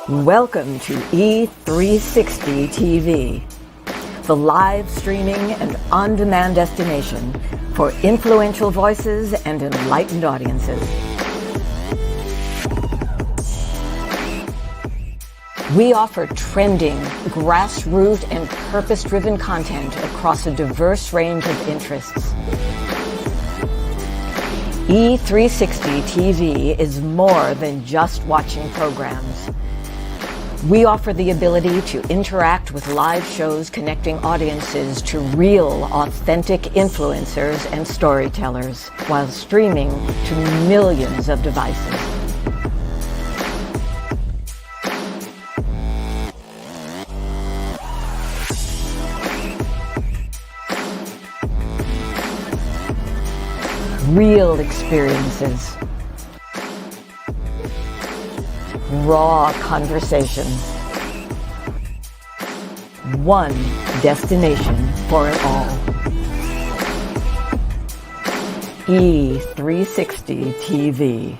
Welcome to E360 TV, the live streaming and on-demand destination for influential voices and enlightened audiences. We offer trending, grassroots, and purpose-driven content across a diverse range of interests. E360 TV is more than just watching programs. We offer the ability to interact with live shows connecting audiences to real, authentic influencers and storytellers while streaming to millions of devices. Real experiences. Raw conversation. One destination for it all. E360 TV.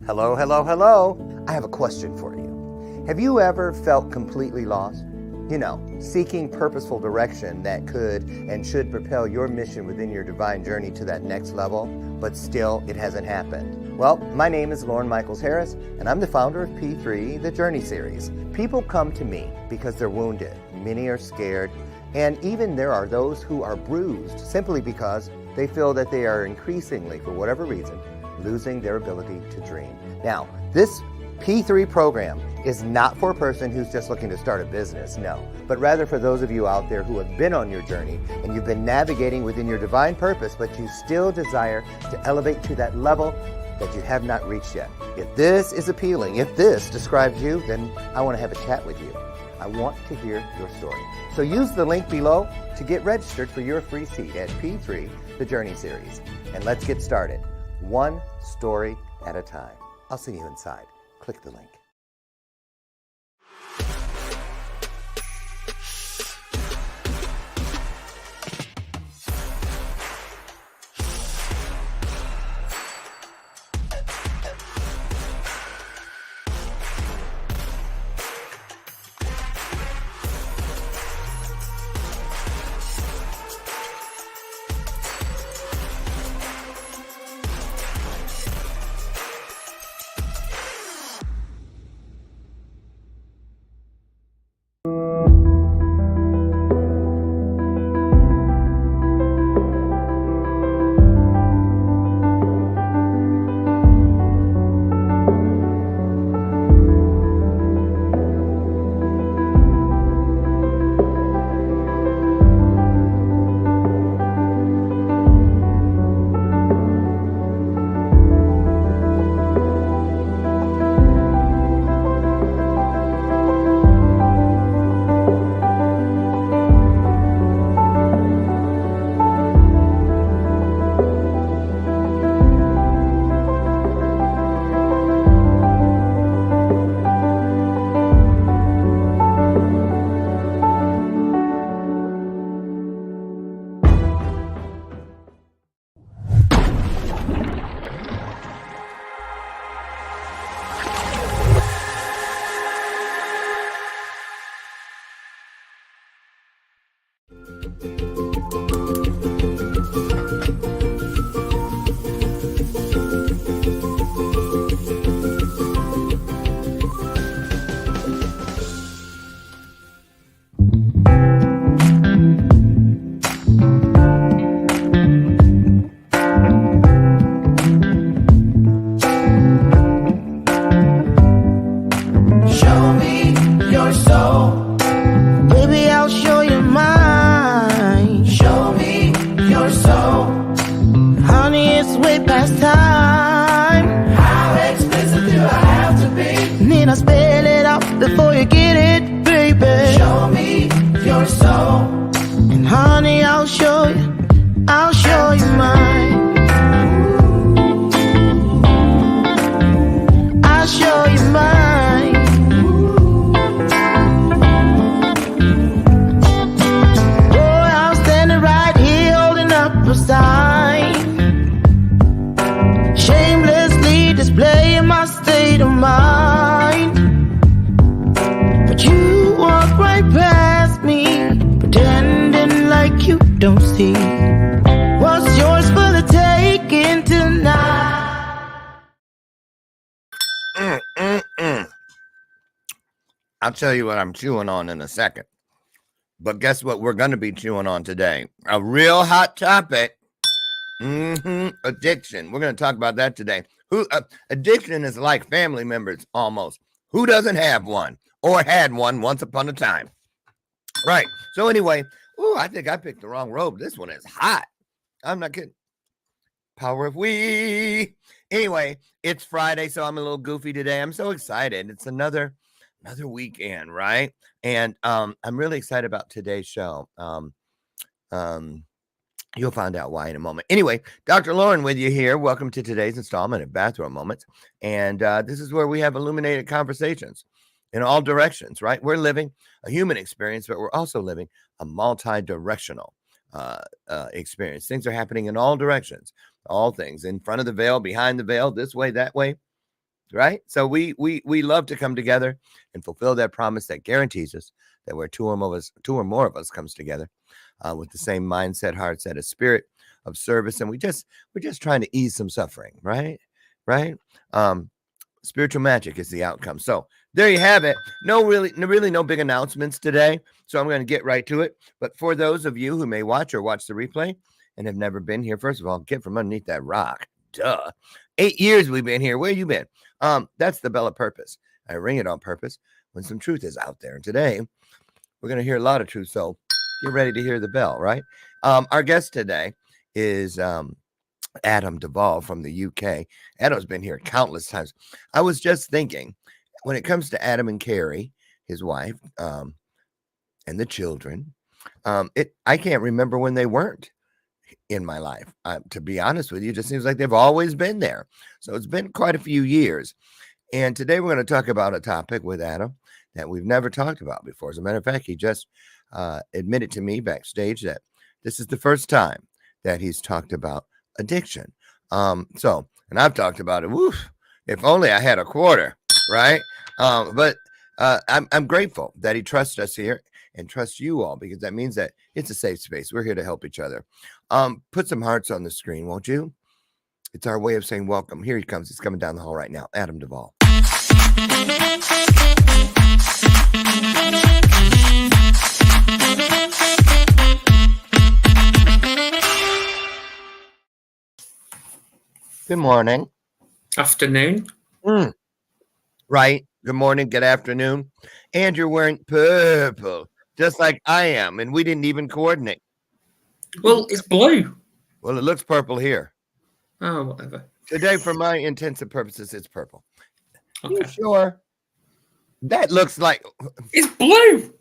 Hello, hello, hello. I have a question for you. Have you ever felt completely lost? You know, seeking purposeful direction that could and should propel your mission within your divine journey to that next level, but still it hasn't happened. Well, my name is Lauren Michaels Harris, and I'm the founder of P3, the Journey Series. People come to me because they're wounded. Many are scared, and even there are those who are bruised simply because they feel that they are increasingly, for whatever reason, losing their ability to dream. Now, this P3 program is not for a person who's just looking to start a business, no, but rather for those of you out there who have been on your journey and you've been navigating within your divine purpose, but you still desire to elevate to that level that you have not reached yet. If this is appealing, if this describes you, then I want to have a chat with you. I want to hear your story. So use the link below to get registered for your free seat at P3, the Journey Series. And let's get started, one story at a time. I'll see you inside. Click the link. Before you get it, baby, show me your soul. And honey, I'll show you mine. I'll show you mine. Boy, I'm standing right here holding up a sign, shamelessly displaying my state of mind. don't see. What's yours for the taking tonight? I'll tell you what I'm chewing on in a second. But guess what we're going to be chewing on today? A real hot topic. Addiction. We're going to talk about that today. Addiction is like family members almost. Who doesn't have one or had one once upon a time? Right. So anyway, I think I picked the wrong robe. This one is hot. I'm not kidding. Power of we. Anyway, it's Friday, so I'm a little goofy today. I'm so excited. It's another weekend, right? And I'm really excited about today's show. You'll find out why in a moment. Anyway, Dr. Lauren with you here. Welcome to today's installment of Bathrobe Moments. And this is where we have illuminated conversations in all directions, right? We're living a human experience, but we're also living a multi-directional experience. Things are happening in all directions, all things in front of the veil, behind the veil, this way, that way, right? So we love to come together and fulfill that promise that guarantees us that where two or more of us comes together with the same mindset, heart set, a spirit of service, and we're just trying to ease some suffering, right? Spiritual magic is the outcome. So there you have it. No big announcements today. So I'm going to get right to it. But for those of you who may watch the replay and have never been here, first of all, get from underneath that rock. Duh. 8 years we've been here. Where you been? That's the bell of purpose. I ring it on purpose when some truth is out there. And today we're going to hear a lot of truth. So get ready to hear the bell, right? Our guest today is Adam Duval from the UK. Adam's been here countless times. I was just thinking, when it comes to Adam and Carrie, his wife, and the children, I can't remember when they weren't in my life. To be honest with you, it just seems like they've always been there. So it's been quite a few years. And today we're going to talk about a topic with Adam that we've never talked about before. As a matter of fact, he just admitted to me backstage that this is the first time that he's talked about addiction. And I've talked about it. Woof, if only I had a quarter, right? But I'm grateful that he trusts us here and trusts you all, because that means that it's a safe space. We're here to help each other. Put some hearts on the screen, won't you? It's our way of saying welcome. Here he comes. He's coming down the hall right now. Adam Duval. Good morning. Afternoon. Right. Good morning. Good afternoon. And you're wearing purple, just like I am. And we didn't even coordinate. Well, it's blue. Well, it looks purple here. Oh, whatever. Today, for my intensive purposes, it's purple. Okay. You sure? That looks like... It's blue.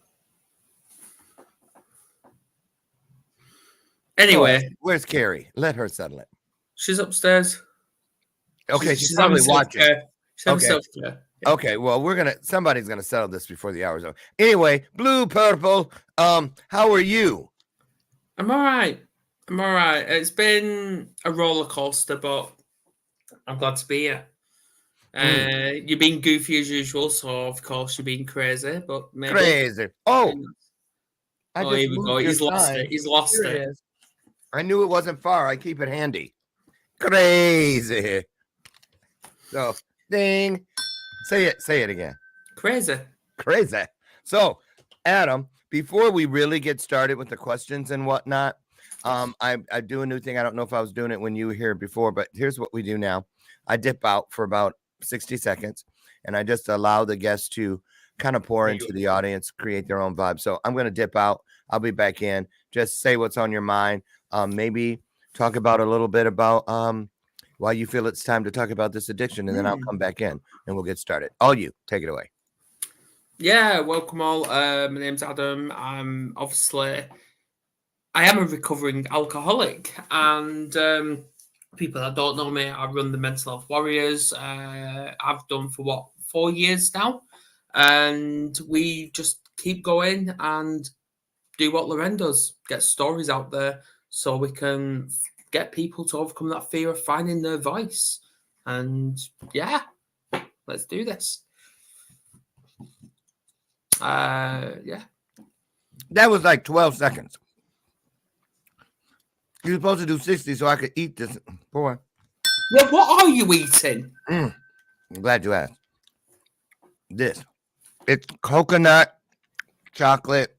Anyway. Where's Carrie? Let her settle it. She's upstairs. Okay, she's probably watching. She's having self-care. Yeah. Okay, well, somebody's gonna settle this before the hour's over. Anyway, blue, purple. How are you? I'm all right. It's been a roller coaster, but I'm glad to be here. You're being goofy as usual, so of course you're being crazy, but maybe crazy. Oh, here we go. He's lost it. He's lost it. I knew it wasn't far. I keep it handy. Crazy. So, ding. Say it again. Crazy. So, Adam, before we really get started with the questions and whatnot, I do a new thing. I don't know if I was doing it when you were here before, but here's what we do now. I dip out for about 60 seconds, and I just allow the guests to kind of pour into the audience, create their own vibe. So I'm going to dip out. I'll be back in. Just say what's on your mind. Maybe talk about a little bit about why you feel it's time to talk about this addiction, and then I'll come back in and we'll get started. All you, take it away. Yeah, welcome all. My name's Adam. I am a recovering alcoholic, and people that don't know me, I run the Mental Health Warriors. I've done for 4 years now, and we just keep going and do what Lorraine does, get stories out there so we can get people to overcome that fear of finding their voice. And yeah, let's do this. Yeah. That was like 12 seconds. You're supposed to do 60 so I could eat this. Boy, Yeah, what are you eating? I'm glad you asked. This. It's coconut, chocolate,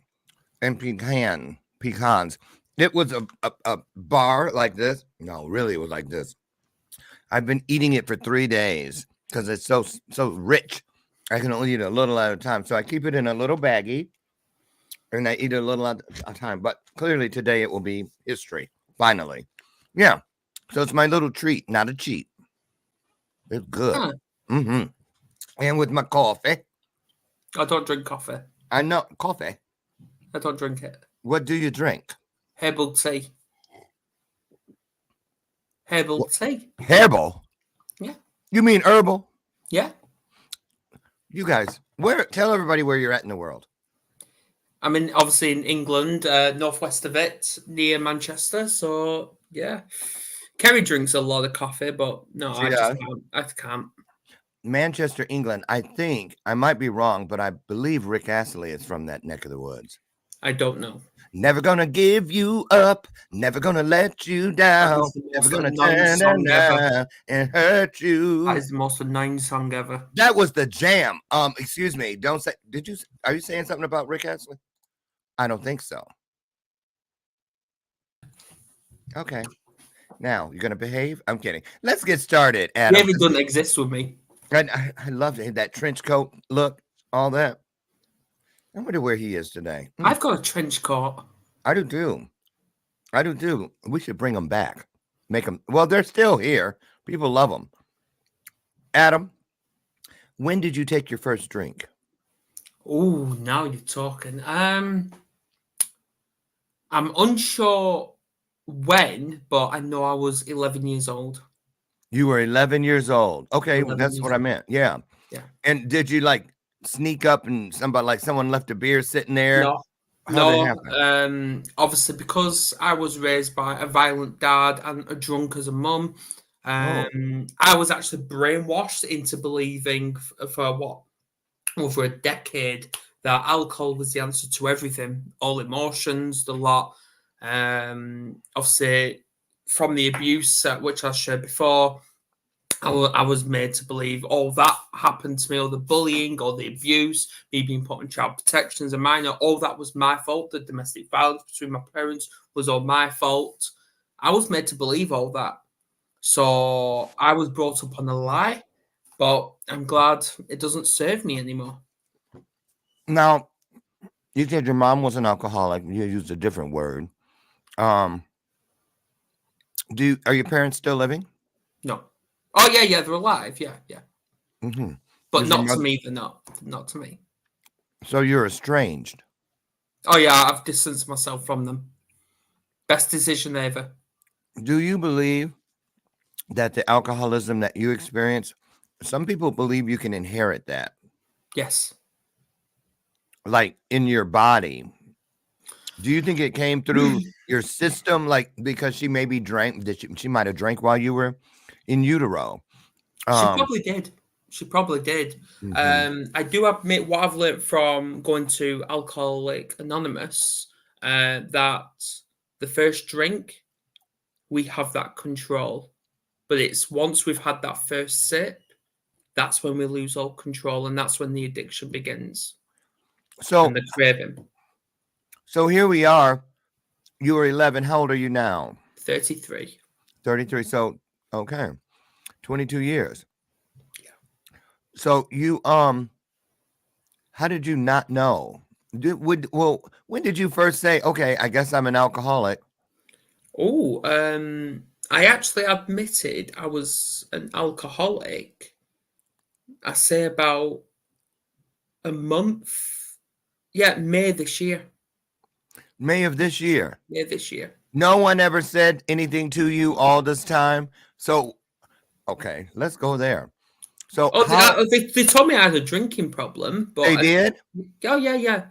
and pecans. It was a bar like this. No, really, it was like this. I've been eating it for 3 days because it's so rich. I can only eat a little at a time. So I keep it in a little baggie and I eat a little at a time. But clearly today it will be history. Finally. Yeah. So it's my little treat, not a cheat. It's good. Huh. Mm-hmm. And with my coffee. I don't drink coffee. I know. Coffee? I don't drink it. What do you drink? Herbal tea. Herbal tea. Herbal? Yeah. You mean herbal? Yeah. You guys, tell everybody where you're at in the world. I'm obviously in England, northwest of it, near Manchester. So yeah, Kerry drinks a lot of coffee, but no, I can't. Manchester, England. I think I might be wrong, but I believe Rick Astley is from that neck of the woods. I don't know. Never gonna give you up, never gonna let you down, never gonna turn down and hurt you. That is the most annoying song ever. That was the jam. Excuse me. Don't say. Are you saying something about Rick Astley? I don't think so. Okay. Now you're gonna behave. I'm kidding. Let's get started. Adam. David doesn't exist with me. I love that trench coat look, all that. I wonder where he is today. I've got a trench coat. I do too. We should bring them back. Make them. Well, they're still here. People love them. Adam, when did you take your first drink? Oh, now you're talking. I'm unsure when, but I know I was 11 years old. You were 11 years old. Okay, that's what I meant. Yeah. Yeah. And did you like sneak up and someone left a beer sitting there? No. Obviously, because I was raised by a violent dad and a drunk as a mum, I was actually brainwashed into believing for over a decade that alcohol was the answer to everything, all emotions, the lot. Obviously, from the abuse, which I shared before, I was made to believe all that happened to me, all the bullying, all the abuse, me being put on child protection as a minor, all that was my fault. The domestic violence between my parents was all my fault. I was made to believe all that. So I was brought up on a lie, but I'm glad it doesn't serve me anymore. Now, you said your mom was an alcoholic. You used a different word. Are your parents still living? No. Oh, yeah, they're alive. Yeah. Mm-hmm. But not to me, they're not. Not to me. So you're estranged? Oh, yeah, I've distanced myself from them. Best decision ever. Do you believe that the alcoholism that you experience, some people believe you can inherit that? Yes. Like in your body. Do you think it came through your system? Like because she maybe drank, she might have drank while you were in utero. She probably did. Mm-hmm. I do admit what I've learned from going to Alcoholic Anonymous, that the first drink, we have that control. But it's once we've had that first sip, that's when we lose all control. And that's when the addiction begins. And the craving. So here we are. You were 11. How old are you now? 33. 33. So, okay. 22 years. Yeah. So you, how did you not know? When did you first say, okay, I guess I'm an alcoholic? Oh, I actually admitted I was an alcoholic. I say about a month. Yeah, May this year. May of this year. May this year. No one ever said anything to you all this time. So, okay, let's go there. So, they told me I had a drinking problem, but they did. Oh yeah.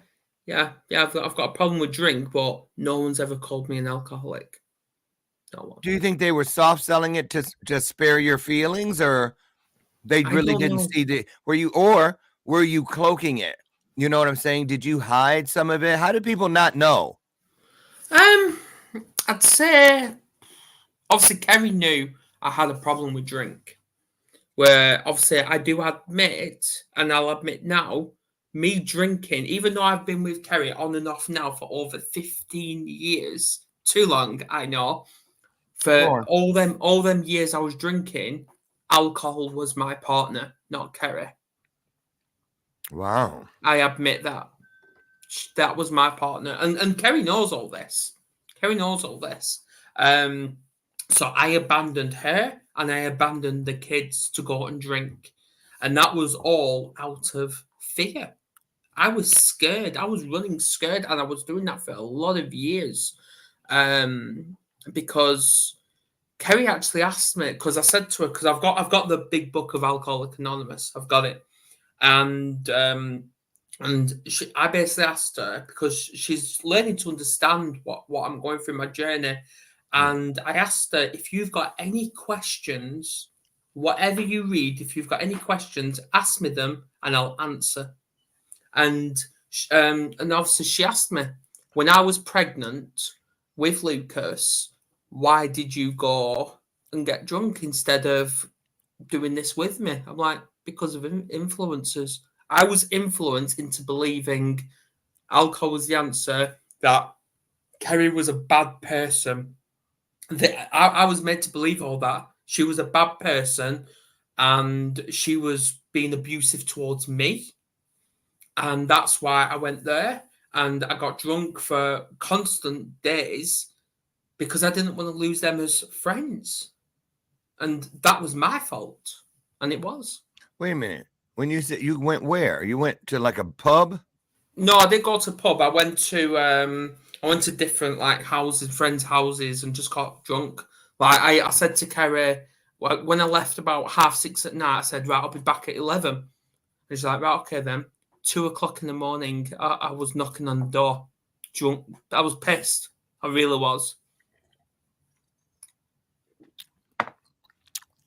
I've got a problem with drink, but no one's ever called me an alcoholic. No one. Do you think they were soft selling it to just spare your feelings, or they really didn't see were you cloaking it? You know what I'm saying? Did you hide some of it? How did people not know? I'd say, obviously, Kerry knew I had a problem with drink. Where obviously I do admit, and I'll admit now, me drinking, even though I've been with Kerry on and off now for over 15 years, too long, I know. For More. all them years I was drinking, alcohol was my partner, not Kerry. Wow. I admit that. That was my partner. And Kerry knows all this. Kerry knows all this. So I abandoned her and I abandoned the kids to go and drink. And that was all out of fear. I was scared. I was running scared, and I was doing that for a lot of years. Because Kerry actually asked me, because I said to her, because I've got the big book of Alcoholic Anonymous. I've got it. And I basically asked her, because she's learning to understand what I'm going through my journey. And I asked her, if you've got any questions, whatever you read, if you've got any questions, ask me them and I'll answer. And obviously she asked me, when I was pregnant with Lucas, why did you go and get drunk instead of doing this with me? I'm like, because of influences. I was influenced into believing alcohol was the answer, that Kerry was a bad person. I was meant to believe all that. She was a bad person and she was being abusive towards me. And that's why I went there and I got drunk for constant days because I didn't want to lose them as friends. And that was my fault. And it was. Wait a minute. When you said you went where? You went to like a pub? No, I did go to pub. I went to different like houses, friends' houses, and just got drunk. Like I said to Kerry, when I left about 6:30 at night, I said, right, I'll be back at 11. And she's like, right, okay then. 2:00 in the morning, I was knocking on the door, drunk. I was pissed. I really was.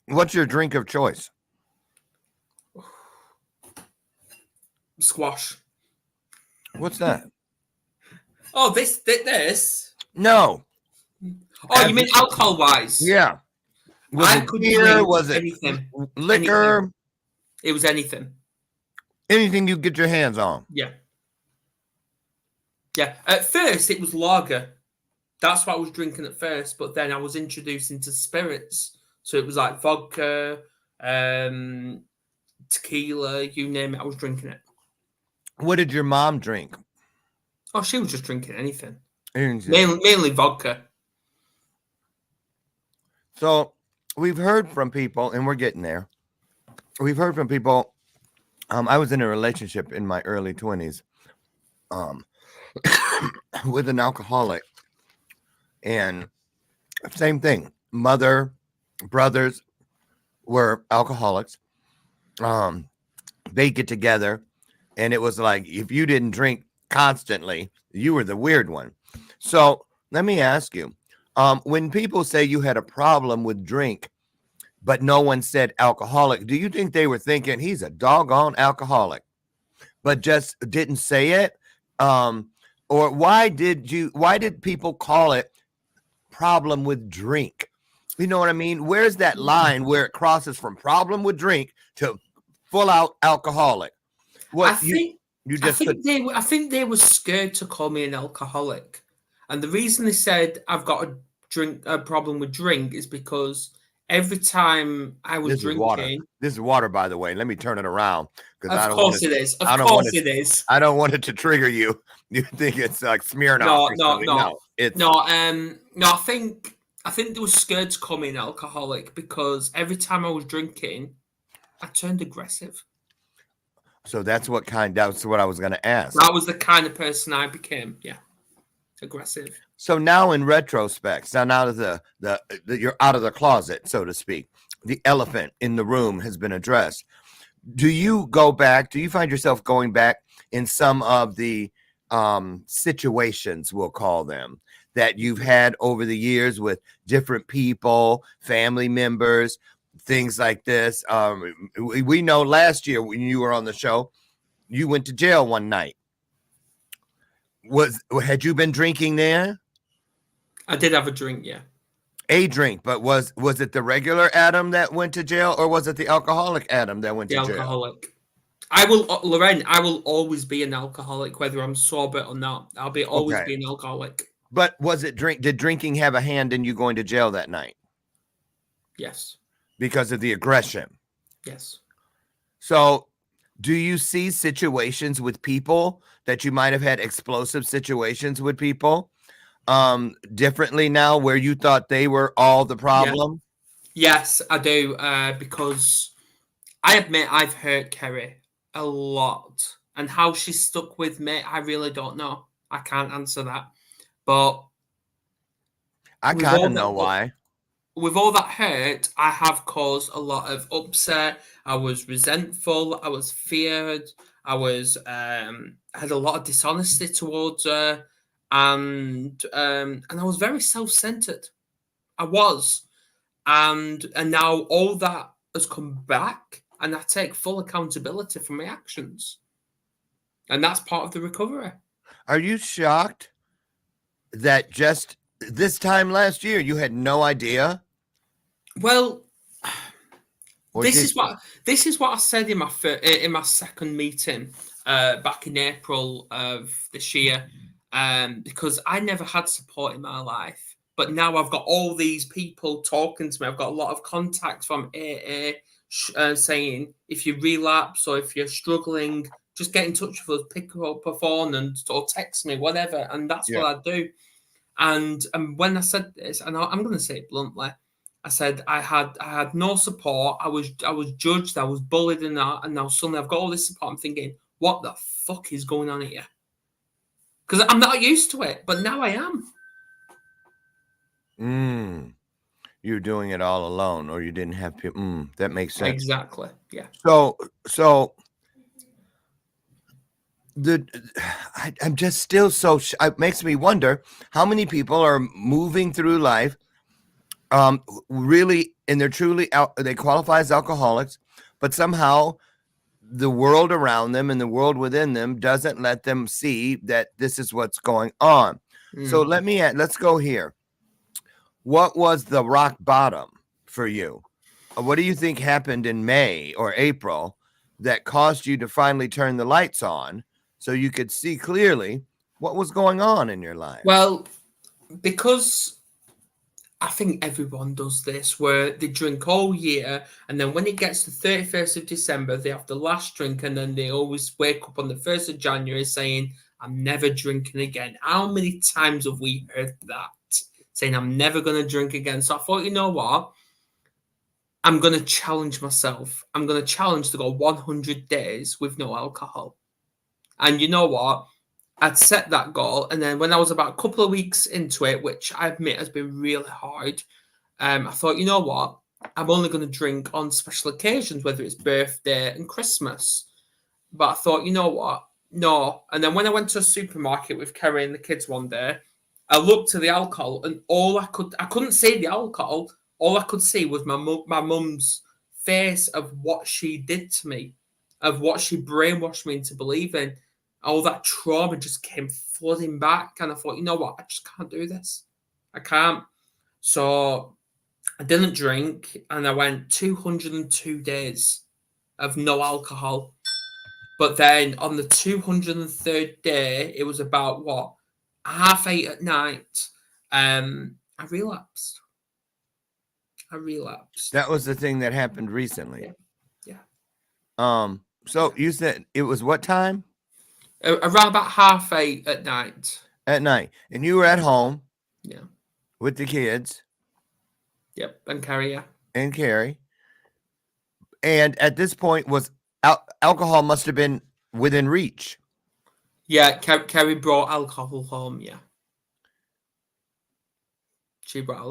What's your drink of choice? Squash. What's that? Oh, this. No. Oh, you mean alcohol-wise? Yeah. Was I it could beer? drink Was it anything. liquor? Anything. It was anything. Anything you get your hands on. Yeah. Yeah. At first, it was lager. That's what I was drinking at first, but then I was introduced into spirits. So it was like vodka, tequila, you name it, I was drinking it. What did your mom drink? Oh, she was just drinking anything. Anything. Mainly vodka. So we've heard from people, and we're getting there. We've heard from people. I was in a relationship in my early 20s with an alcoholic. And same thing. Mother, brothers were alcoholics. They get together, and it was like, if you didn't drink constantly, you were the weird one. So let me ask you, when people say you had a problem with drink, but no one said alcoholic, do you think they were thinking he's a doggone alcoholic, but just didn't say it? Or why did people call it problem with drink? You know what I mean? Where's that line where it crosses from problem with drink to full out alcoholic? I think they were scared to call me an alcoholic. And the reason they said I've got a problem with drink is because every time I was drinking. This is water, by the way. Let me turn it around. Of course it is. Of course it is. I don't want it to trigger you. You think it's like Smirnoff? No. I think they were scared to call me an alcoholic because every time I was drinking, I turned aggressive. So that's what I was going to ask. That was the kind of person I became. Yeah. Aggressive. So now in retrospect, now that you're out of the closet, so to speak, the elephant in the room has been addressed. Do you find yourself going back in some of the situations, we'll call them, that you've had over the years with different people, family members, things like this? We know last year when you were on the show, you went to jail one night. Had you been drinking there? I did have a drink, yeah. A drink, but was it the regular Adam that went to jail, or was it the alcoholic Adam that went The to jail? alcoholic. I will, Lorraine, I will always be an alcoholic, whether I'm sober or not. I'll always Okay. be an alcoholic. But was it did drinking have a hand in you going to jail that night? Yes. Because of the aggression. Yes. So do you see situations with people that you might have had explosive situations with people differently now, where you thought they were all the problem? Yes, I do. Because I admit I've hurt Kerry a lot, and how she stuck with me, I really don't know. I can't answer that. But I with kind all of know that, why. with all that hurt, I have caused a lot of upset. I was resentful. I was feared. I was I had a lot of dishonesty towards her, and I was very self-centered. I was, and now all that has come back, and I take full accountability for my actions, and that's part of the recovery. Are you shocked that just this time last year you had no idea? Well, Or this did is what I said in my second meeting back in April of this year, because I never had support in my life, but now I've got all these people talking to me. I've got a lot of contacts from AA saying if you relapse or if you're struggling, just get in touch with us, pick up a phone and or text me, whatever, and that's what I do. And when I said this, and I'm going to say it bluntly, I said I had no support. I was judged. I was bullied and that. And now suddenly I've got all this support. I'm thinking, what the fuck is going on here? Because I'm not used to it, but now I am. You're doing it all alone, or you didn't have people? That makes sense. Exactly. Yeah. So I'm just still so it makes me wonder how many people are moving through life really, and they're truly they qualify as alcoholics, but somehow the world around them and the world within them doesn't let them see that this is what's going on. So let's go here. What was the rock bottom for you? What do you think happened in May or April that caused you to finally turn the lights on so you could see clearly what was going on in your life? Well, because I think everyone does this, where they drink all year, and then when it gets to 31st of December, they have the last drink, and then they always wake up on the 1st of January saying, I'm never drinking again. How many times have we heard that? Saying, I'm never going to drink again. So I thought, you know what? I'm going to challenge myself. I'm going to challenge to go 100 days with no alcohol. And you know what? I'd set that goal, and then when I was about a couple of weeks into it, which I admit has been really hard, I thought, you know what? I'm only going to drink on special occasions, whether it's birthday and Christmas. But I thought, you know what? No. And then when I went to a supermarket with Kerry and the kids one day, I looked to the alcohol, and I couldn't see the alcohol. All I could see was my mum's face of what she did to me, of what she brainwashed me into believing. All that trauma just came flooding back. And I thought, you know what? I just can't do this. I can't. So I didn't drink, and I went 202 days of no alcohol. But then on the 203rd day, it was about 8:30 at night. I relapsed. That was the thing that happened recently. Yeah. So you said it was what time? Around about 8:30 at night. At night. And you were at home. Yeah. With the kids. Yep. And Carrie, yeah. And Carrie. And at this point, was alcohol must have been within reach. Yeah. Carrie brought alcohol home. Yeah. She brought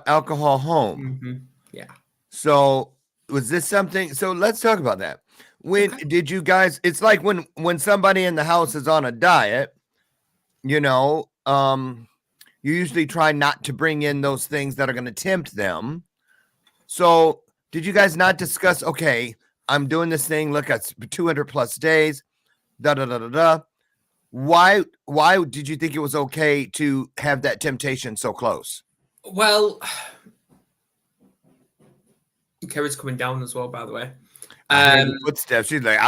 alcohol home. Mm-hmm. Yeah. So was this something? So let's talk about that. When did you guys? It's like when somebody in the house is on a diet, you usually try not to bring in those things that are going to tempt them. So did you guys not discuss? Okay, I'm doing this thing. Look, it's 200 plus days. Why did you think it was okay to have that temptation so close? Well, Kerry's coming down as well, by the way. I heard the footsteps. She's like,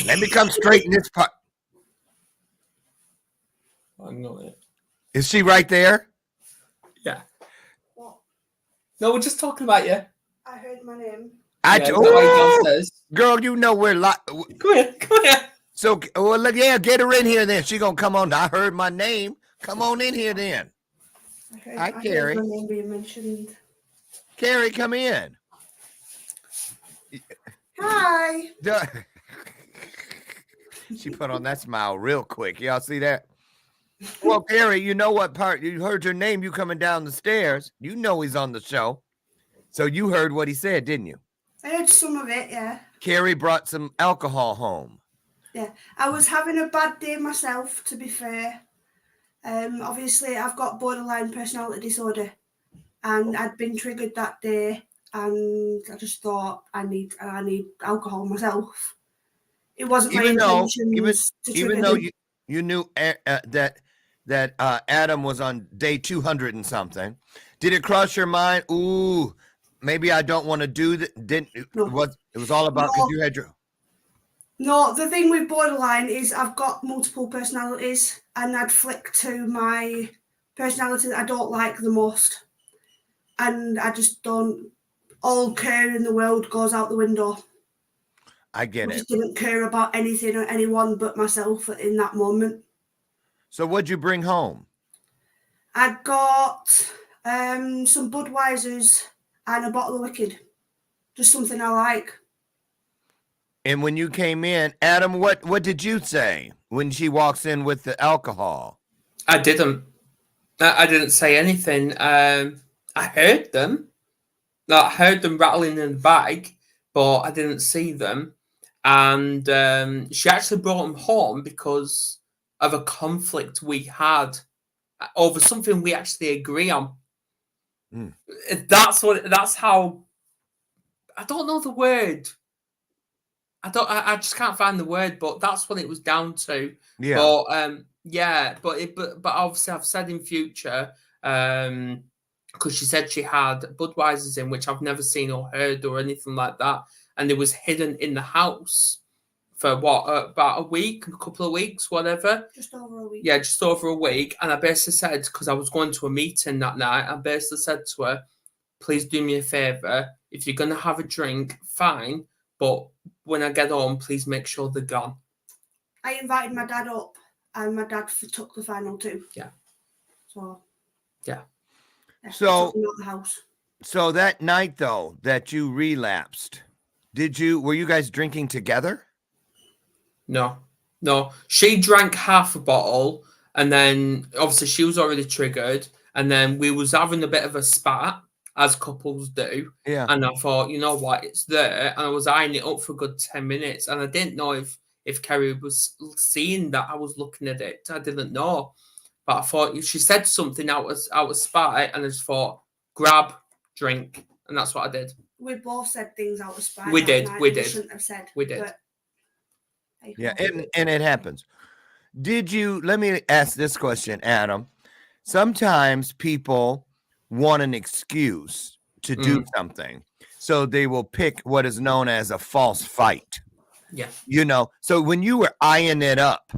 let me come straight in this part. I'm not it. Is she right there? Yeah. What? No, we're just talking about you. I heard my name. Girl, you know we're Come here. So, well, look, yeah, get her in here then. She gonna come on. I heard my name. Come on in here then. Hi, Carrie. I heard my name being mentioned. Carrie, come in. Hi. She put on that smile real quick. Y'all see that? Well, Carrie, you know what part? You heard your name. You coming down the stairs. You know he's on the show. So you heard what he said, didn't you? I heard some of it, yeah. Carrie brought some alcohol home. Yeah. I was having a bad day myself, to be fair. Obviously, I've got borderline personality disorder. And I'd been triggered that day. And I just thought I need alcohol myself. It wasn't my intention to trigger even though them. you knew that Adam was on day 200 and something. Did it cross your mind? Ooh, maybe I don't want to do that. No. It was all about because you had your. No, the thing with borderline is I've got multiple personalities, and I'd flick to my personality that I don't like the most, and I just don't. All care in the world goes out the window. I get it. I just didn't care about anything or anyone but myself in that moment. So what'd you bring home? I got some Budweisers and a bottle of Wicked. Just something I like. And when you came in, Adam, what did you say when she walks in with the alcohol? I didn't say anything. I heard them. I heard them rattling in the bag, but I didn't see them. And she actually brought them home because of a conflict we had over something we actually agree on. Mm. That's how. I don't know the word. I just can't find the word, but that's what it was down to. Yeah. But obviously I've said in future, because she said she had Budweisers in, which I've never seen or heard or anything like that, and it was hidden in the house for about a week, a couple of weeks, whatever. Just over a week. Yeah, just over a week. And I basically said, because I was going to a meeting that night, I basically said to her, please do me a favour. If you're going to have a drink, fine. But when I get home, please make sure they're gone. I invited my dad up, and my dad took the final two. Yeah. So. Yeah. So. Took me out the house. So that night, though, that you relapsed, were you guys drinking together? No. She drank half a bottle, and then obviously she was already triggered, and then we was having a bit of a spat, as couples do. Yeah. And I thought, you know what, it's there. And I was eyeing it up for a good 10 minutes. And I didn't know if Kerry was seeing that I was looking at it. I didn't know. But I thought she said something out of spite, and I just thought, grab, drink. And that's what I did. We both said things out of spite. We did. Shouldn't have said. We did. But, yeah, and it happens. Let me ask this question, Adam. Sometimes people want an excuse to do something, so they will pick what is known as a false fight. Yeah. So when you were eyeing it up,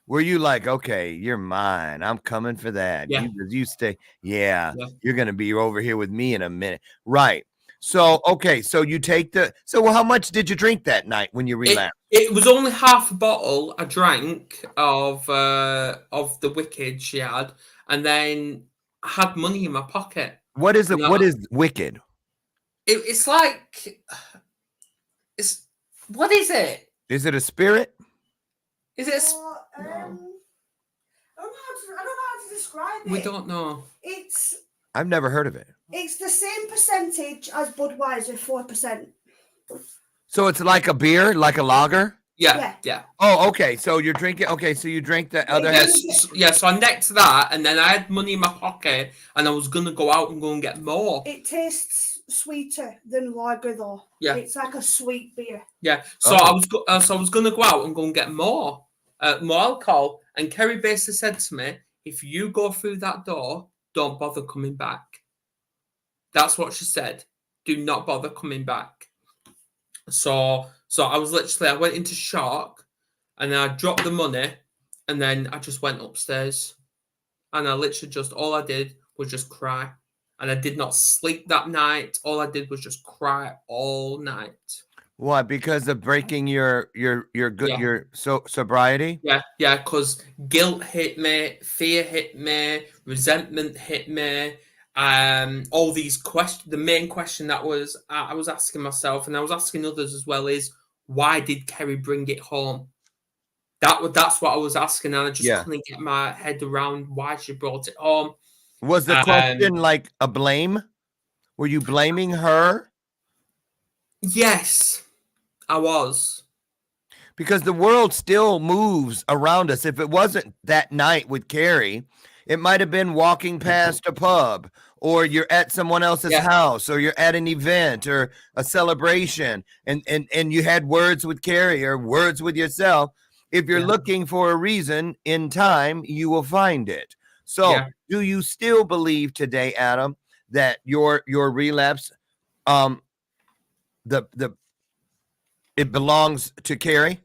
were you like, okay, you're mine, I'm coming for that? Yeah. You stay. Yeah, you're going to be over here with me in a minute. Right. So, okay. So you take how much did you drink that night when you relapsed? It was only half a bottle I drank of the Wicked she had. And then I had money in my pocket. What is it? What is Wicked? It's like, what is it? Is it a spirit? Is it? I don't know how to describe it. We don't know. I've never heard of it. It's the same percentage as Budweiser, 4%. So it's like a beer, like a lager? Yeah. Oh, okay. So you're drinking. Okay, so you drink the other. So I necked that, and then I had money in my pocket, and I was gonna go out and go and get more. It tastes sweeter than lager, though. Yeah, it's like a sweet beer. Yeah. So I was gonna go out and go and get more alcohol, And Kerry basically said to me, if you go through that door, don't bother coming back. That's what she said. Do not bother coming back. So I was literally, I went into shock, and then I dropped the money, and then I just went upstairs. And I literally just, all I did was just cry. And I did not sleep that night. All I did was just cry all night. Why? Because of breaking your sobriety? Yeah, because guilt hit me, fear hit me, resentment hit me. All these questions. The main question that was I was asking myself, and I was asking others as well, is why did Kerry bring it home? That's what I was asking, and I just couldn't get my head around why she brought it home. Was the question like a blame? Were you blaming her? Yes, I was. Because the world still moves around us. If it wasn't that night with Carrie, it might have been walking past a pub, or you're at someone else's house, or you're at an event or a celebration, and you had words with Carrie or words with yourself. If you're looking for a reason in time, you will find it. So do you still believe today, Adam, that your relapse, it belongs to Carrie?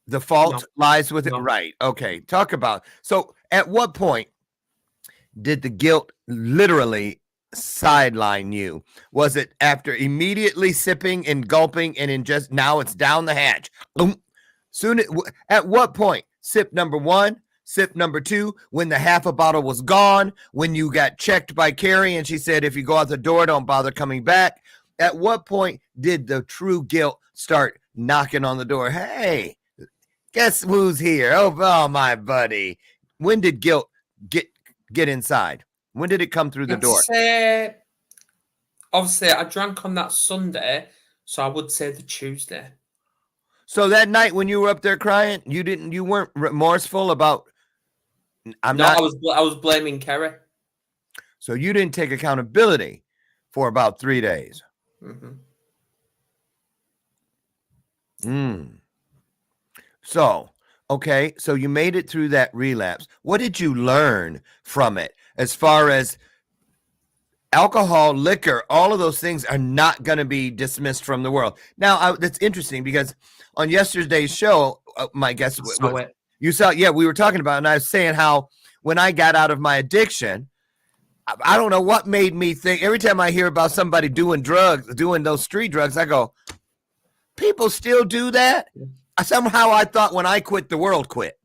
The fault lies with it. Right. Okay. Talk about. So at what point did the guilt literally sideline you? Was it after immediately sipping and gulping and just now it's down the hatch? At what point? Sip number 1, sip number 2, when the half a bottle was gone, when you got checked by Carrie and she said, if you go out the door, don't bother coming back. At what point did the true guilt start knocking on the door? Hey, guess who's here? Oh, my buddy. When did guilt get inside? When did it come through the door? Obviously, I drank on that Sunday, so I would say the Tuesday. So that night when you were up there crying, you weren't remorseful about. I was blaming Kerry. So you didn't take accountability for about 3 days. So, okay, so you made it through that relapse. What did you learn from it as far as alcohol, liquor, all of those things are not going to be dismissed from the world? Now, that's interesting because on yesterday's show, my guest, you saw, we were talking about it, and I was saying how when I got out of my addiction, I don't know what made me think, every time I hear about somebody doing drugs, doing those street drugs, I go, people still do that? Somehow I thought when I quit, the world quit.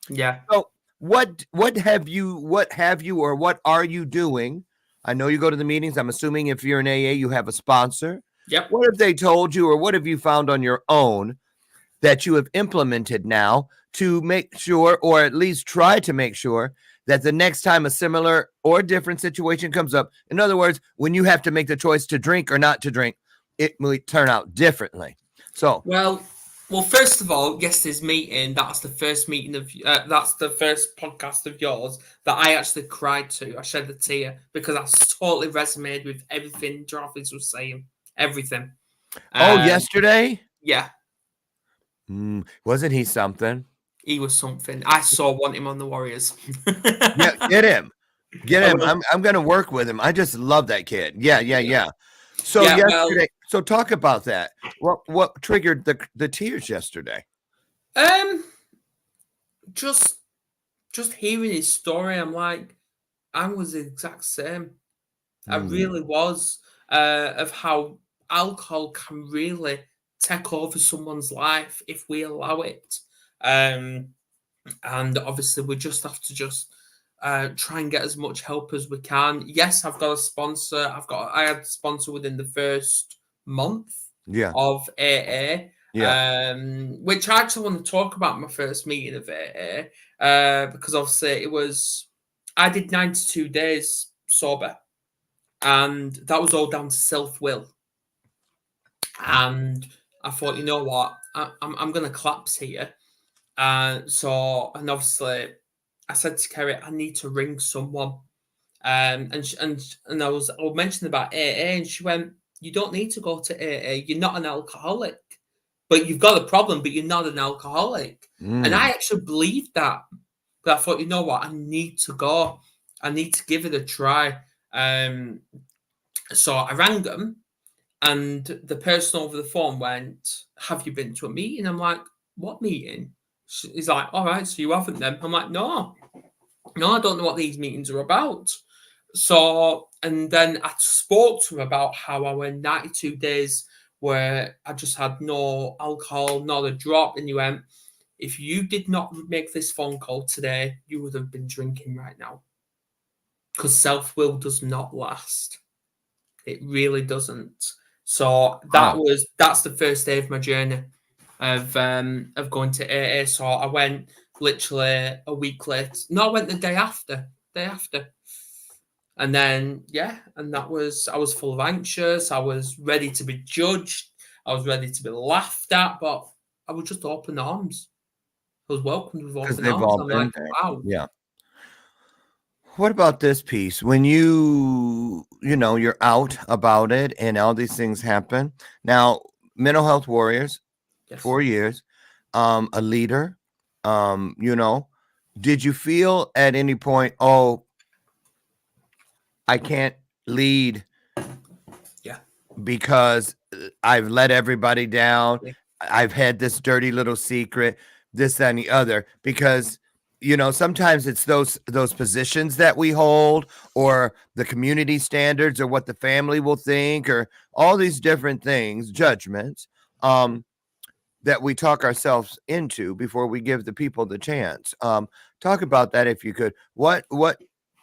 Yeah. So what have you or what are you doing? I know you go to the meetings. I'm assuming if you're in AA, you have a sponsor. Yep. What have they told you, or what have you found on your own that you have implemented now to make sure, or at least try to make sure, that the next time a similar or different situation comes up, in other words, when you have to make the choice to drink or not to drink, it will turn out differently? So, well, first of all, yesterday's meeting, that's the first meeting of, that's the first podcast of yours that I actually cried to. I shed a tear because I totally resonated with everything Jarvis was saying. Everything. Yesterday? Yeah. Wasn't he something? He was something. I want him on the Warriors. Yeah, get him. I'm going to work with him. I just love that kid. Yeah. So yesterday, so talk about that. What triggered the tears yesterday? Just hearing his story, I'm like, I was the exact same. I really was. Of how alcohol can really take over someone's life if we allow it. And obviously we just have to try and get as much help as we can. Yes, I've got a sponsor. I had a sponsor within the first month of AA. Which I actually want to talk about my first meeting of AA, because obviously I did 92 days sober, and that was all down to self-will. And I thought, you know what, I'm going to collapse here. And obviously I said to Kerry, I need to ring someone. And I was mentioning about AA, and she went, you don't need to go to AA. You're not an alcoholic. but you've got a problem, but you're not an alcoholic. And I actually believed that. But I thought, you know what? I need to go. I need to give it a try. So I rang them, and the person over the phone went, "Have you been to a meeting?" I'm like, "What meeting?" He's like, "All right, so you haven't then?" I'm like, No, I don't know what these meetings are about. So, and then I spoke to him about how I went 92 days where I just had no alcohol, not a drop. And he went, "If you did not make this phone call today, you would have been drinking right now." Because self-will does not last. It really doesn't. So that's the first day of my journey of going to AA. So I went literally a week later. No, I went the day after. And then and I was full of anxious. I was ready to be judged. I was ready to be laughed at, but I was just open arms. I was welcomed with open they've arms. all I'm been like, there. wow. Yeah. What about this piece? When you're out about it and all these things happen. Now, mental health warriors, Yes. 4 years, a leader, did you feel at any point, oh, I can't lead because I've let everybody down. Yeah. I've had this dirty little secret, this, that, and the other, because sometimes it's those positions that we hold, or the community standards, or what the family will think, or all these different things, judgments, that we talk ourselves into before we give the people the chance. Talk about that if you could.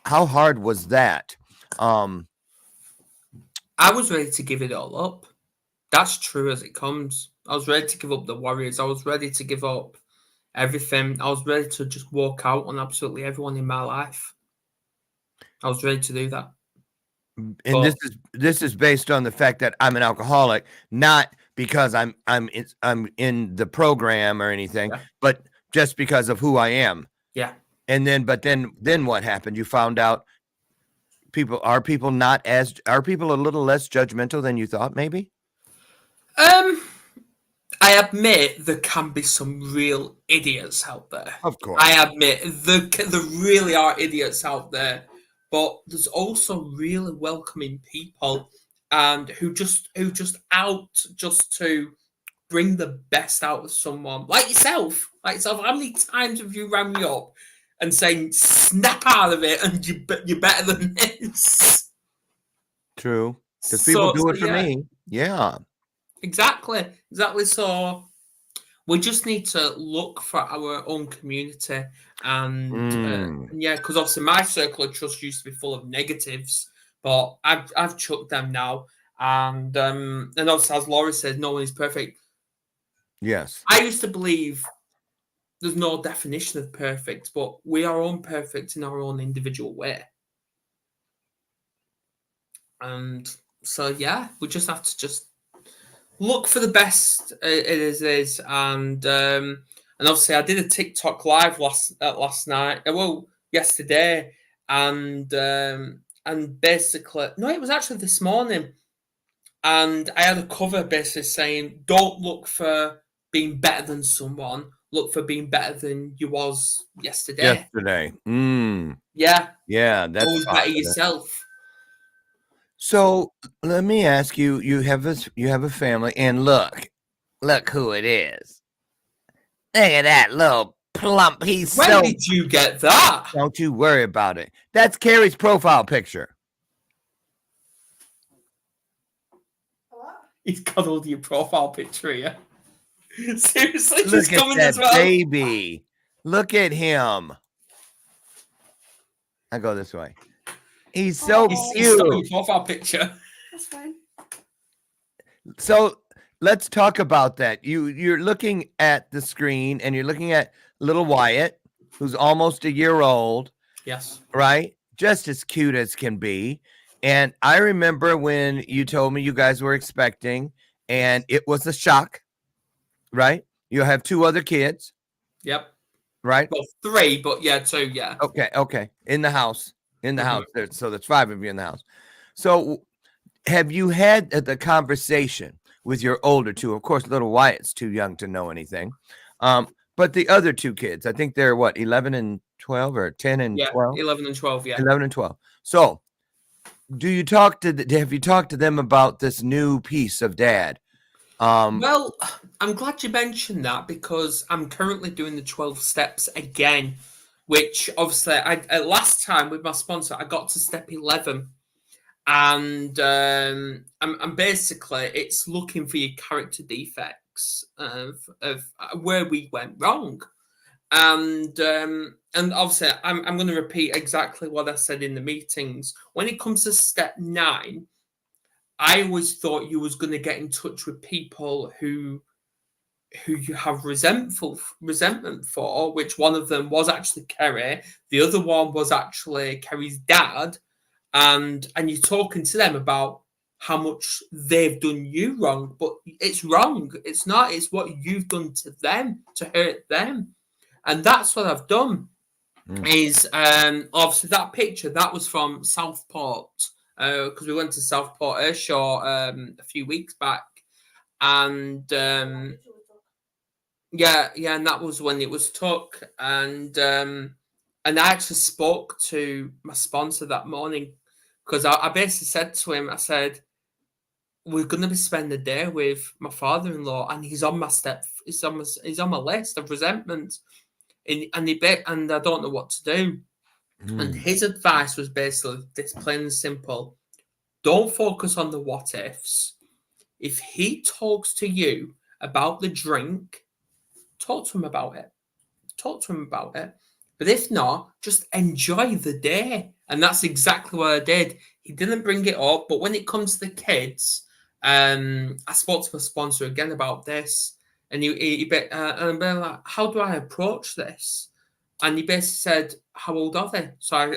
How hard was that? I was ready to give it all up. That's true as it comes. I was ready to give up the Warriors. I was ready to give up everything. I was ready to just walk out on absolutely everyone in my life. I was ready to do that. And this is based on the fact that I'm an alcoholic, not because I'm in the program or anything, but just because of who I am. Yeah. And then what happened? You found out are people a little less judgmental than you thought, maybe? I admit there can be some real idiots out there. Of course. I admit there really are idiots out there, but there's also really welcoming people, and who just out just to bring the best out of someone, like yourself. How many times have you rang me up and saying, "Snap out of it, and you're better than this"? True, because people do it for me. Yeah. Exactly. So we just need to look for our own community, and because obviously my circle of trust used to be full of negatives, but I've chucked them now, and obviously, as Laurie said, no one is perfect. Yes. I used to believe there's no definition of perfect, but we are all perfect in our own individual way, and so we just have to just look for the best it is, and obviously I did a TikTok live last night. Well, yesterday, and basically no, it was actually this morning, and I had a cover basically saying, "Don't look for being better than someone. Look for being better than you was yesterday." Yeah, that's always better yourself. So let me ask you: you have a family, and look who it is. Look at that little plump. When did you get that? Don't you worry about it. That's Carrie's profile picture. What? He's got all your profile picture here. Seriously, look at coming that as well. Baby. Look at him. I go this way. He's so cute. He's still your profile picture. That's fine. So let's talk about that. You're looking at the screen, and you're looking at little Wyatt, who's almost a year old. Yes. Right? Just as cute as can be. And I remember when you told me you guys were expecting, and it was a shock, right? You have 2 other kids. Yep. Right? Well, 3, but 2, yeah. Okay. In the house. House. So there's 5 of you in the house. So have you had the conversation with your older two. Of course, little Wyatt's too young to know anything. But the other two kids, I think they're what, 11 and 12 or 10 and 12? 11 and 12, yeah. 11 and 12. So have you talked to them about this new piece of Dad? Well, I'm glad you mentioned that because I'm currently doing the 12 steps again, which obviously last time with my sponsor, I got to step 11. And I'm basically, it's looking for your character defects of where we went wrong. And obviously, I'm going to repeat exactly what I said in the meetings. When it comes to step 9, I always thought you was going to get in touch with people who you have resentment for, which one of them was actually Kerry. The other one was actually Kerry's dad. And you're talking to them about how much they've done you wrong, but it's wrong. It's not. It's what you've done to them to hurt them. And that's what I've done. Is obviously that picture that was from Southport because we went to Southport Airshow a few weeks back, and and that was when it was took, and I actually spoke to my sponsor that morning because I basically said to him, I said, we're going to be spending the day with my father-in-law, and he's on my he's on my list of resentment. And I don't know what to do. And his advice was basically this, plain and simple: don't focus on the what ifs. If he talks to you about the drink, talk to him about it. But if not, just enjoy the day. And that's exactly what I did. He didn't bring it up, but when it comes to the kids, I spoke to my sponsor again about this. And and I'm like, how do I approach this? And he basically said, how old are they? So I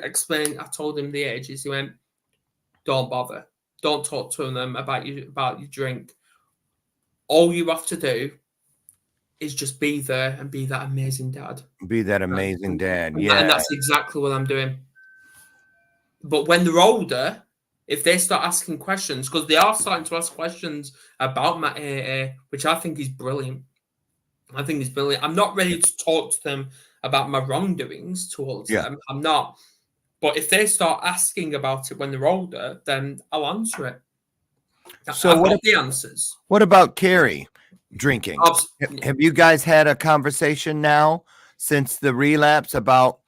told him the ages. He went, don't bother. Don't talk to them about your drink. All you have to do is just be there and be that amazing dad. Be that amazing dad. Yeah. And that's exactly what I'm doing. But when they're older, if they start asking questions, because they are starting to ask questions about my AA, which I think is brilliant. I'm not ready to talk to them about my wrongdoings towards them. I'm not. But if they start asking about it when they're older, then I'll answer it. So I've got the answers. What about Carrie drinking? Have you guys had a conversation now since the relapse about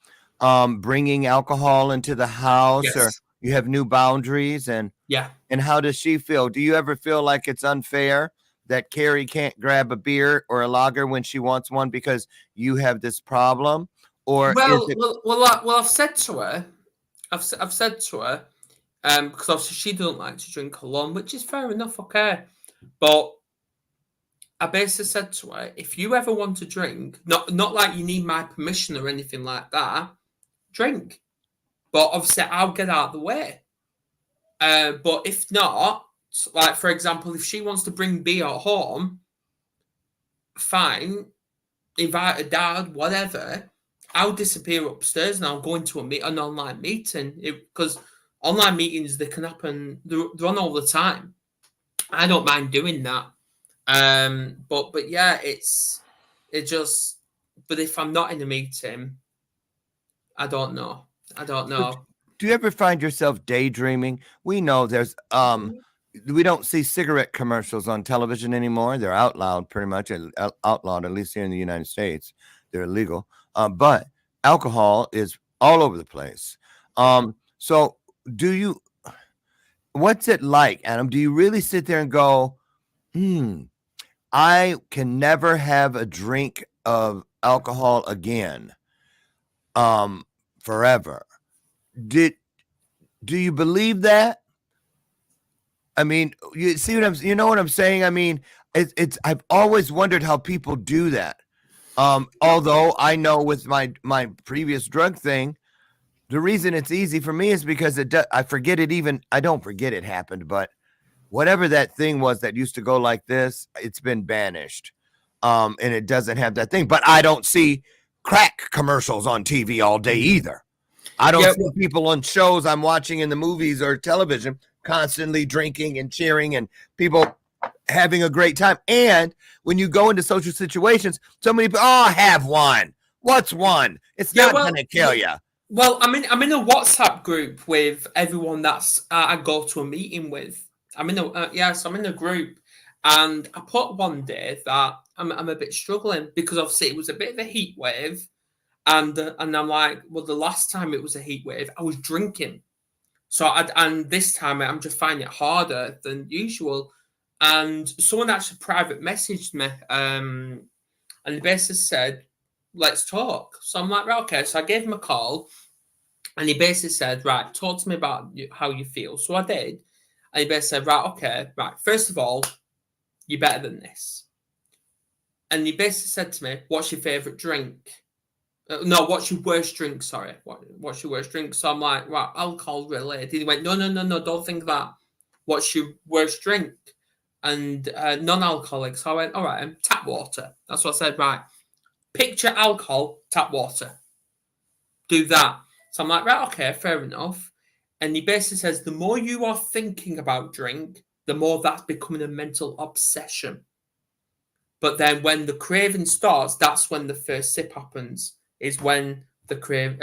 bringing alcohol into the house? Yes. Or you have new boundaries? And how does she feel? Do you ever feel like it's unfair that Carrie can't grab a beer or a lager when she wants one because you have this problem? Or I've said to her, because obviously she doesn't like to drink alone, which is fair enough, okay. But I basically said to her, if you ever want to drink, not like you need my permission or anything like that, drink. But obviously I'll get out of the way. But if not, like for example, if she wants to bring beer at home, fine, invite her dad, whatever. I'll disappear upstairs and I'll go into an online meeting because online meetings, they can happen. They're on all the time. I don't mind doing that. But yeah, but if I'm not in a meeting, I don't know. Do you ever find yourself daydreaming? We know there's we don't see cigarette commercials on television anymore. They're outlawed, pretty much outlawed, at least here in the United States. They're illegal. But alcohol is all over the place. So what's it like, Adam? Do you really sit there and go, I can never have a drink of alcohol again, forever? Do you believe that? I mean, you see you know what I'm saying? I mean, I've always wondered how people do that. Although I know with my previous drug thing, the reason it's easy for me is because I forget it I don't forget it happened, but whatever that thing was that used to go like this, it's been banished. And it doesn't have that thing, but I don't see crack commercials on TV all day either. I don't see people on shows I'm watching in the movies or television constantly drinking and cheering and people having a great time. And when you go into social situations, so many people, have one. What's one? It's not going to kill you. Well, I'm in a WhatsApp group with everyone that's I go to a meeting with. I'm in a group, and I put one day that I'm a bit struggling because obviously it was a bit of a heat wave, and I'm like, well, the last time it was a heat wave, I was drinking, and this time I'm just finding it harder than usual. And someone actually private messaged me, and they basically said, let's talk. So I'm like, right, okay. So I gave him a call, and he basically said, right, talk to me about how you feel. So I did. And he basically said, right, okay, right. First of all, you're better than this. And he basically said to me, what's your favourite drink? No, what's your worst drink? Sorry. What's your worst drink? So I'm like, right, alcohol related. He went, no, don't think that. What's your worst drink? And non-alcoholic. So I went, all right, tap water. That's what I said, right. Picture alcohol, tap water. Do that. So I'm like, right, okay, fair enough. And he basically says, the more you are thinking about drink, the more that's becoming a mental obsession. But then when the craving starts, that's when the first sip happens. Is when the craving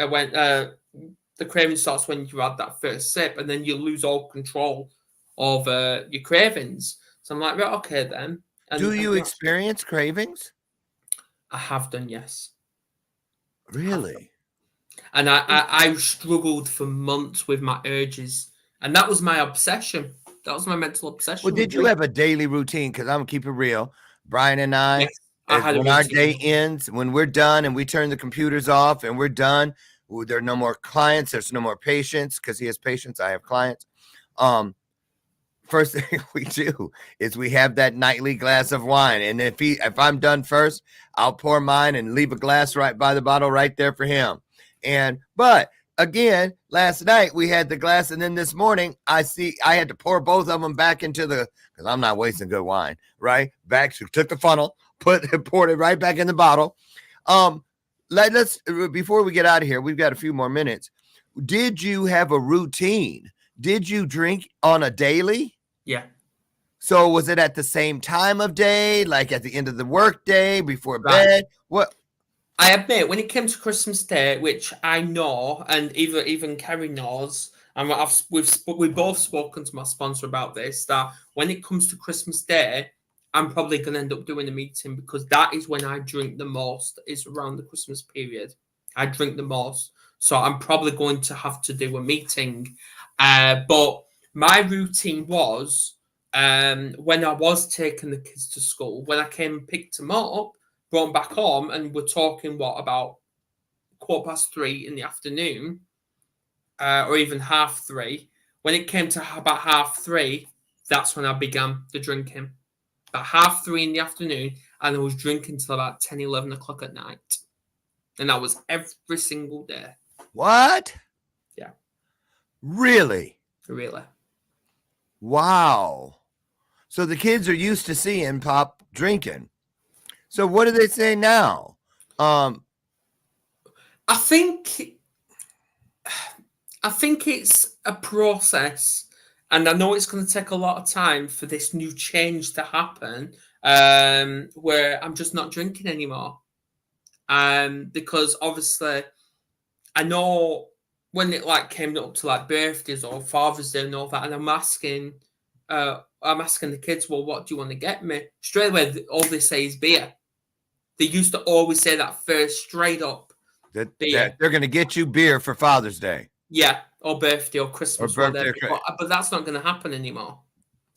starts when you had that first sip, and then you lose all control of your cravings. So I'm like, right, okay then. Do you experience cravings? I have done, yes. Really? And I struggled for months with my urges, and that was my obsession. That was my mental obsession. Well, did you have a daily routine? Because I'm gonna keep it real. Brian and I, yes, when our day ends, when we're done and we turn the computers off and we're done, there are no more clients. There's no more patients because he has patients. I have clients. First thing we do is we have that nightly glass of wine. And if I'm done first, I'll pour mine and leave a glass right by the bottle right there for him. But again, last night we had the glass, and then this morning I had to pour both of them back into because I'm not wasting good wine, right? Took the funnel, poured it right back in the bottle. Let's before we get out of here, we've got a few more minutes. Did you have a routine? Did you drink on a daily? Yeah. So was it at the same time of day, like at the end of the work day, before bed? What? I admit, when it came to Christmas Day, which I know, and even Kerry knows, and we've both spoken to my sponsor about this, that when it comes to Christmas Day, I'm probably going to end up doing a meeting because that is when I drink the most, is around the Christmas period. I drink the most. So I'm probably going to have to do a meeting. But my routine was when I was taking the kids to school, when I came and picked them up, brought them back home, and we're talking, about 3:15 in the afternoon, or even 3:30. When it came to about 3:30, that's when I began the drinking. About 3:30 in the afternoon, and I was drinking till about 10, 11 o'clock at night. And that was every single day. What? Yeah. Really? Really. Wow. So the kids are used to seeing Pop drinking. So what do they say now? I think it's a process, and I know it's going to take a lot of time for this new change to happen, where I'm just not drinking anymore. Because obviously I know when it came up to birthdays or Father's Day and all that, and I'm asking the kids, well, what do you want to get me? Straight away, all they say is beer. They used to always say that first, straight up. That they're going to get you beer for Father's Day. Yeah, or birthday or Christmas, or whatever. But that's not going to happen anymore.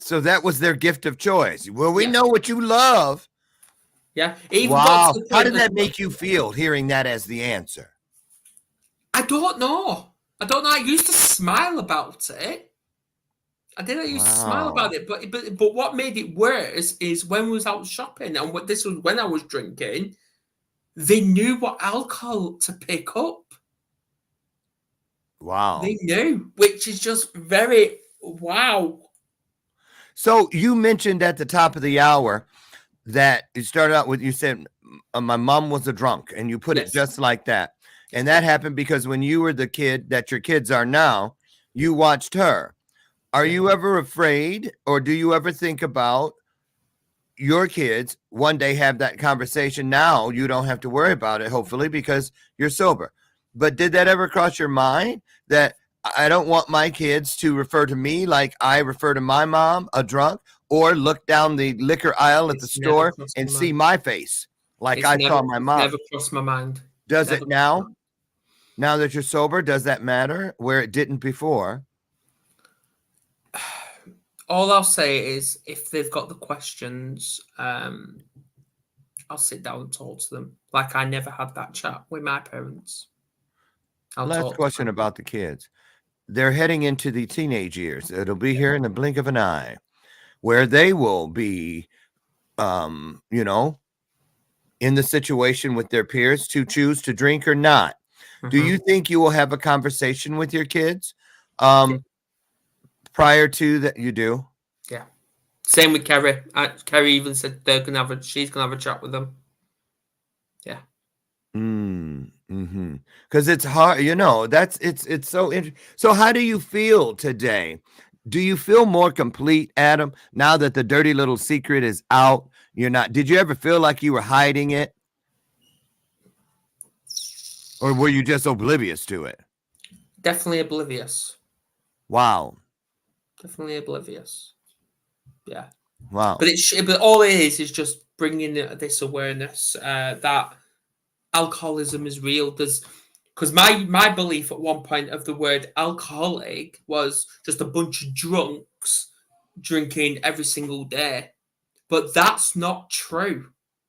So that was their gift of choice. Well, we know what you love. Yeah. Wow. How did that make you feel, hearing that as the answer? I don't know. I used to smile about it. I used to smile about it, but what made it worse is when we was out shopping, and this was when I was drinking, they knew what alcohol to pick up. Wow. They knew, which is just very wow. So you mentioned at the top of the hour that you started out with, you said, my mom was a drunk, and you put it just like that. And that happened because when you were the kid that your kids are now, you watched her. Are you ever afraid, or do you ever think about your kids one day have that conversation. Now you don't have to worry about it, hopefully, because you're sober. But did that ever cross your mind that I don't want my kids to refer to me like I refer to my mom, a drunk, or look down the liquor aisle at the It's never store crossed and my see mind. my face like I saw my mom? Never crossed my mind. Does Never it now? Now that you're sober, does that matter where it didn't before? All I'll say is if they've got the questions, I'll sit down and talk to them. Like I never had that chat with my parents. Last question about the kids. They're heading into the teenage years. It'll be here in the blink of an eye, where they will be, you know, in the situation with their peers to choose to drink or not. Do you think you will have a conversation with your kids prior to that? You do? Yeah. Same with Kerry. Kerry even said she's gonna have a chat with them. Yeah. Because it's hard, you know. It's so interesting. So, how do you feel today? Do you feel more complete, Adam, now that the dirty little secret is out? You're not. Did you ever feel like you were hiding it, or were you just oblivious to it? Definitely oblivious. Wow. Definitely oblivious. Yeah. Wow. But all it is just bringing this awareness that alcoholism is real. Because my belief at one point of the word alcoholic was just a bunch of drunks drinking every single day, but that's not true.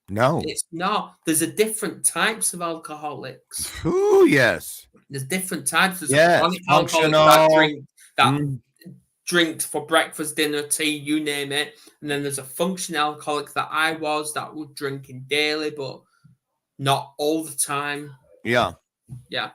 No, it's not. There's a different types of alcoholics. Oh yes. There's different types. There's Yes, a chronic alcoholic that Mm. drinks for breakfast, dinner, tea, you name it. And then there's a functional alcoholic that I was drinking daily, but not all the time. Yeah. Yeah.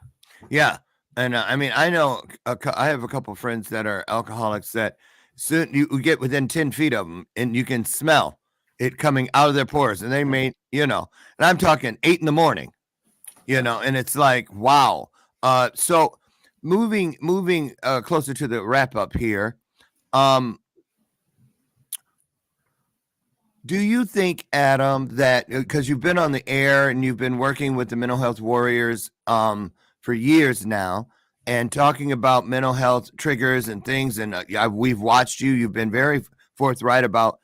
Yeah. And I mean, I know I have a couple of friends that are alcoholics that soon you get within 10 feet of them and you can smell it coming out of their pores. And they may, you know, and I'm talking 8 a.m, you know, and it's like, wow. So moving closer to the wrap up here. Do you think, Adam, that because you've been on the air and you've been working with the mental health warriors for years now and talking about mental health triggers and things, and we've watched you, you've been very forthright about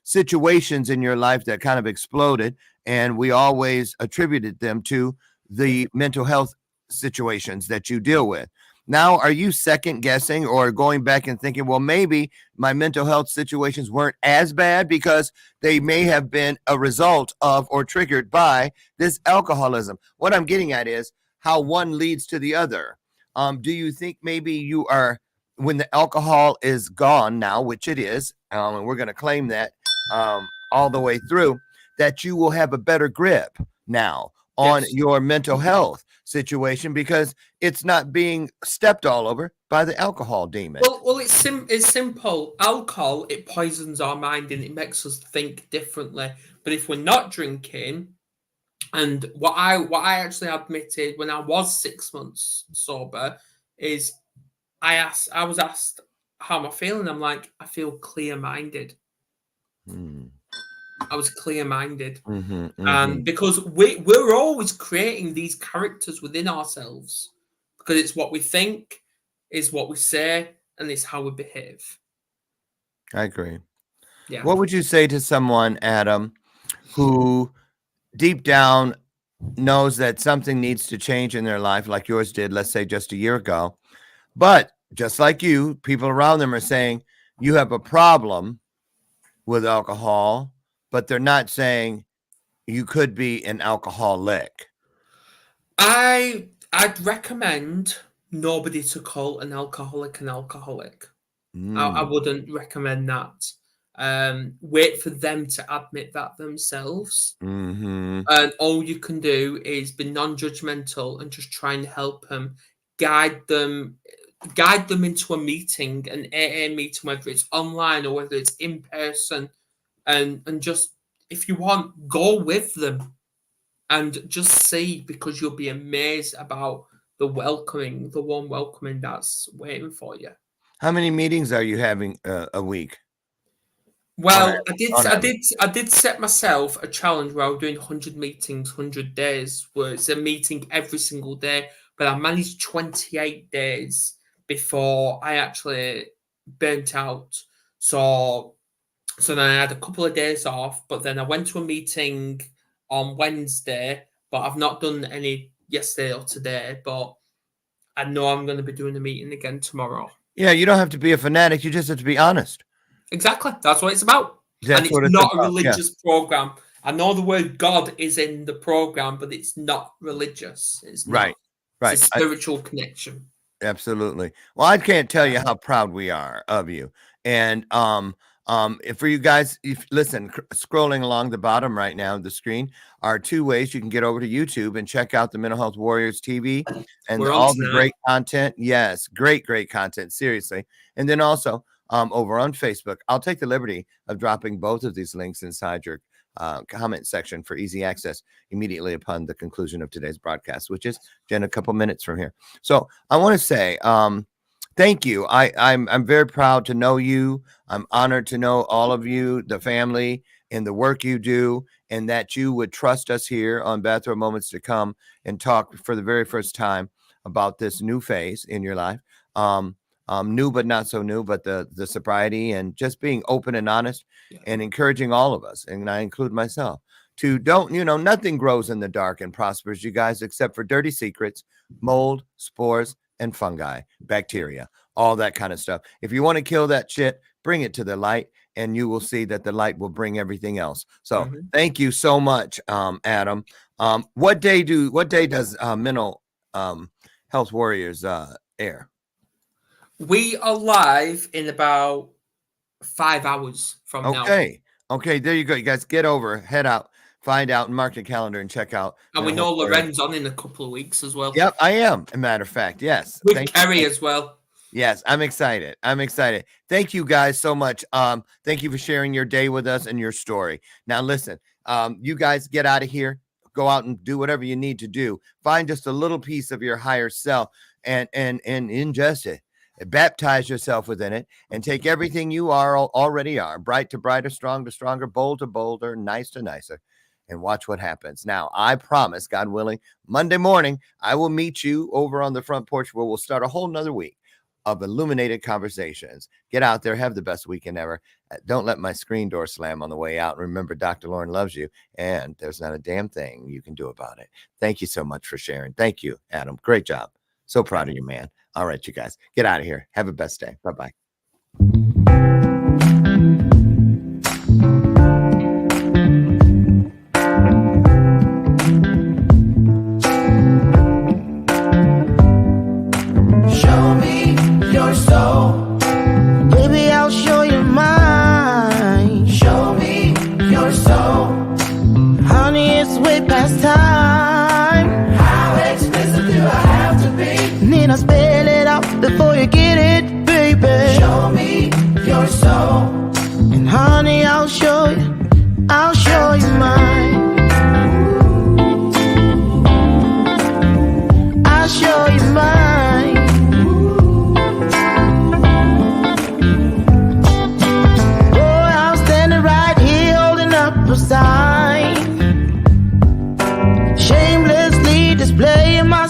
situations in your life that kind of exploded, and we always attributed them to the mental health situations that you deal with. Now, are you second guessing or going back and thinking, well, maybe my mental health situations weren't as bad because they may have been a result of or triggered by this alcoholism? What I'm getting at is how one leads to the other. Do you think maybe you are, when the alcohol is gone now, which it is, and we're going to claim that all the way through, that you will have a better grip now on your mental health situation because it's not being stepped all over by the alcohol demon? Well, it's simple. Alcohol, it poisons our mind and it makes us think differently. But if we're not drinking, and what I actually admitted when I was 6 months sober is I was asked how am I feeling. I'm like, I feel clear-minded. I was clear-minded. Because we're always creating these characters within ourselves because it's what we think, it's what we say, and it's how we behave. I agree. Yeah. What would you say to someone, Adam, who deep down knows that something needs to change in their life like yours did, let's say just a year ago, but just like you, people around them are saying you have a problem with alcohol, but they're not saying you could be an alcoholic? I'd recommend nobody to call an alcoholic an alcoholic. I wouldn't recommend that. Wait for them to admit that themselves. And all you can do is be non-judgmental and just try and help them, guide them into a meeting, an AA meeting, whether it's online or whether it's in person, and just, if you want, go with them and just see, because you'll be amazed about the warm welcoming that's waiting for you. How many meetings are you having a week? Well, I did set myself a challenge where I was doing 100 meetings, 100 days, where it's a meeting every single day. But I managed 28 days before I actually burnt out. So then I had a couple of days off, but then I went to a meeting on Wednesday, but I've not done any yesterday or today, but I know I'm going to be doing a meeting again tomorrow. Yeah, you don't have to be a fanatic. You just have to be honest. Exactly. That's what it's about. That's and it's not a religious program. I know the word God is in the program, but it's not religious. It's not. Right. It's a spiritual connection. Absolutely. Well, I can't tell you how proud we are of you. And for you guys, if listen, scrolling along the bottom right now of the screen are two ways you can get over to YouTube and check out the Mental Health Warriors TV and all the great content. Yes, great content. Seriously. And then also over on Facebook, I'll take the liberty of dropping both of these links inside your comment section for easy access immediately upon the conclusion of today's broadcast, which is in a couple minutes from here. So I want to say thank you. I'm very proud to know you. I'm honored to know all of you, the family, and the work you do, and that you would trust us here on Bathrobe Moments to come and talk for the very first time about this new phase in your life. New but not so new, but the sobriety and just being open and honest and encouraging all of us, and I include myself, to nothing grows in the dark and prospers, you guys, except for dirty secrets, mold, spores, and fungi, bacteria, all that kind of stuff. If you want to kill that shit, bring it to the light, and you will see that the light will bring everything else. So thank you so much, Adam. What day does Mental Health Warriors air? We are live in about 5 hours from now. Okay, there you go. You guys get over, head out, find out, and mark your calendar and check out. And we know Loren's on in a couple of weeks as well. Yep, I am. A matter of fact, yes. With Kerry as well. Yes, I'm excited. Thank you guys so much. Thank you for sharing your day with us and your story. Now, listen, you guys get out of here. Go out and do whatever you need to do. Find just a little piece of your higher self and ingest it. Baptize yourself within it and take everything you already are, bright to brighter, strong to stronger, bold to bolder, nice to nicer, and watch what happens. Now, I promise, God willing, Monday morning, I will meet you over on the front porch where we'll start a whole nother week of illuminated conversations. Get out there, have the best weekend ever. Don't let my screen door slam on the way out. Remember, Dr. Lauren loves you, and there's not a damn thing you can do about it. Thank you so much for sharing. Thank you, Adam. Great job. So proud of you, man. All right, you guys, get out of here. Have a best day. Bye-bye. Show me your soul. Baby, I'll show you mine. Show me your soul. Honey, it's way past time. How expensive do I have to be? Need I spell it out before you get it, baby? Show me your soul. And honey, I'll show you mine. I'll show you mine. Oh, I'm standing right here holding up a sign, shamelessly displaying my